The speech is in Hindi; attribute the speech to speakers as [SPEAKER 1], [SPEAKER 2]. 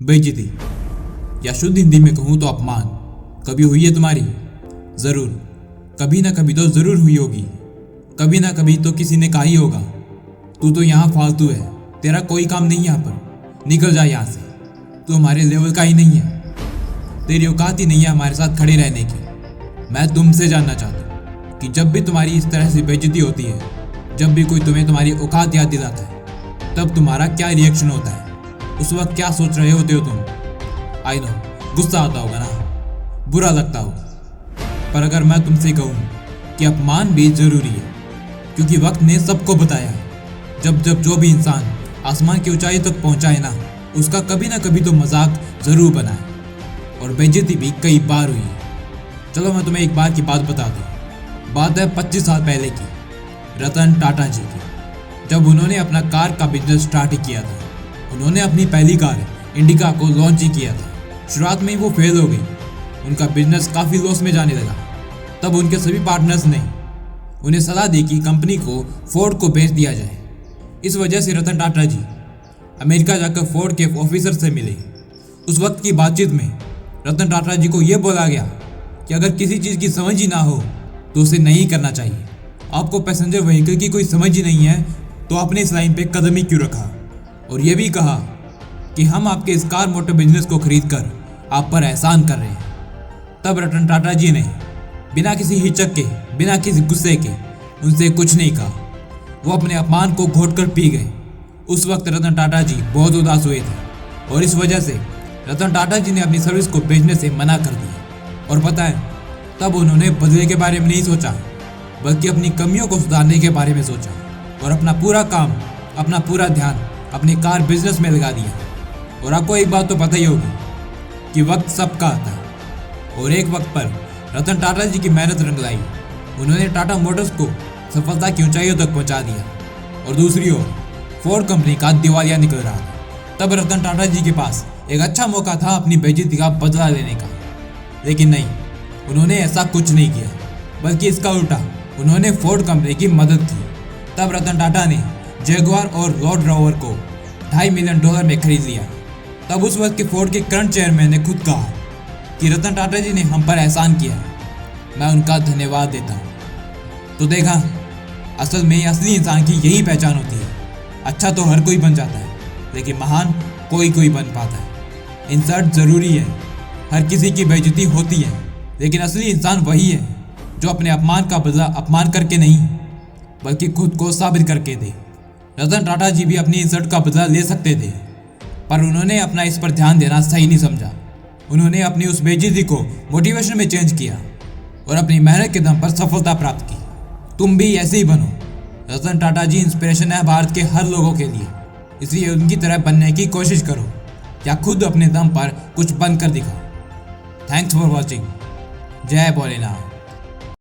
[SPEAKER 1] बेइज्जती या शुद्ध हिंदी में कहूँ तो अपमान कभी हुई है तुम्हारी? ज़रूर, कभी ना कभी तो ज़रूर हुई होगी। कभी ना कभी तो किसी ने कहा ही होगा, तू तो यहाँ फालतू है, तेरा कोई काम नहीं यहाँ पर, निकल जा यहाँ से, तू हमारे लेवल का ही नहीं है, तेरी औकात ही नहीं है हमारे साथ खड़े रहने की। मैं तुमसे जानना चाहता हूँ कि जब भी तुम्हारी इस तरह से बेइज्जती होती है, जब भी कोई तुम्हें तुम्हारी औकात याद दिलाता है, तब तुम्हारा क्या रिएक्शन होता है? उस वक्त क्या सोच रहे होते हो तुम? आई नो, गुस्सा आता होगा ना, बुरा लगता होगा, पर अगर मैं तुमसे कहूँ कि अपमान भी जरूरी है, क्योंकि वक्त ने सबको बताया है, जब जब जो भी इंसान आसमान की ऊंचाई तक पहुंचा है ना, उसका कभी ना कभी तो मजाक जरूर बना है, और बेइज्जती भी कई बार हुई है। चलो मैं तुम्हें एक बार की बात बता दूँ। बात है 25 साल पहले की, रतन टाटा जी की, जब उन्होंने अपना कार का बिजनेस स्टार्ट किया था। उन्होंने अपनी पहली कार इंडिका को लॉन्च ही किया था। शुरुआत में ही वो फेल हो गई, उनका बिजनेस काफ़ी लॉस में जाने लगा। तब उनके सभी पार्टनर्स ने उन्हें सलाह दी कि कंपनी को फोर्ड को बेच दिया जाए। इस वजह से रतन टाटा जी अमेरिका जाकर फोर्ड के ऑफिसर से मिले। उस वक्त की बातचीत में रतन टाटा जी को यह बोला गया कि अगर किसी चीज़ की समझ ही ना हो तो उसे नहीं करना चाहिए। आपको पैसेंजर व्हीकल की कोई समझ ही नहीं है तो आपने इस लाइन पे कदम ही क्यों रखा? और यह भी कहा कि हम आपके इस कार मोटर बिजनेस को खरीद कर आप पर एहसान कर रहे हैं। तब रतन टाटा जी ने बिना किसी हिचक के, बिना किसी गुस्से के उनसे कुछ नहीं कहा। वो अपने अपमान को घोट कर पी गए। उस वक्त रतन टाटा जी बहुत उदास हुए थे और इस वजह से रतन टाटा जी ने अपनी सर्विस को बेचने से मना कर दिया। और पता है, तब उन्होंने बदले के बारे में नहीं सोचा, बल्कि अपनी कमियों को सुधारने के बारे में सोचा और अपना पूरा काम, अपना पूरा ध्यान अपने कार बिजनेस में लगा दिया। और आपको एक बात तो पता ही होगी कि वक्त सबका आता है, और एक वक्त पर रतन टाटा जी की मेहनत रंग लाई। उन्होंने टाटा मोटर्स को सफलता की ऊंचाइयों तक पहुंचा दिया और दूसरी ओर फोर्ड कंपनी का दिवालिया निकल रहा था। तब रतन टाटा जी के पास एक अच्छा मौका था अपनी बेइज्जती का बदला लेने का, लेकिन नहीं, उन्होंने ऐसा कुछ नहीं किया, बल्कि इसका उल्टा उन्होंने फोर्ड कंपनी की मदद की। तब रतन टाटा ने जगुआर और लैंड रोवर को $2.5 मिलियन में खरीद लिया। तब उस वक्त के फोर्ड के करंट चेयरमैन ने खुद कहा कि रतन टाटा जी ने हम पर एहसान किया, मैं उनका धन्यवाद देता हूँ। तो देखा, असल में असली इंसान की यही पहचान होती है। अच्छा तो हर कोई बन जाता है, लेकिन महान कोई कोई बन पाता है। इंसर्ट ज़रूरी है, हर किसी की बेइज्जती होती है, लेकिन असली इंसान वही है जो अपने अपमान का बदला अपमान करके नहीं, बल्कि खुद को साबित करके दे। रतन टाटा जी भी अपनी इंसल्ट का बदला ले सकते थे, पर उन्होंने अपना इस पर ध्यान देना सही नहीं समझा। उन्होंने अपनी उस बेइज्जती को मोटिवेशन में चेंज किया और अपनी मेहनत के दम पर सफलता प्राप्त की। तुम भी ऐसे ही बनो। रतन टाटा जी इंस्पिरेशन है भारत के हर लोगों के लिए, इसलिए उनकी तरह बनने की कोशिश करो या खुद अपने दम पर कुछ बन कर दिखाओ। Thanks for watching. जय भोलेनाथ।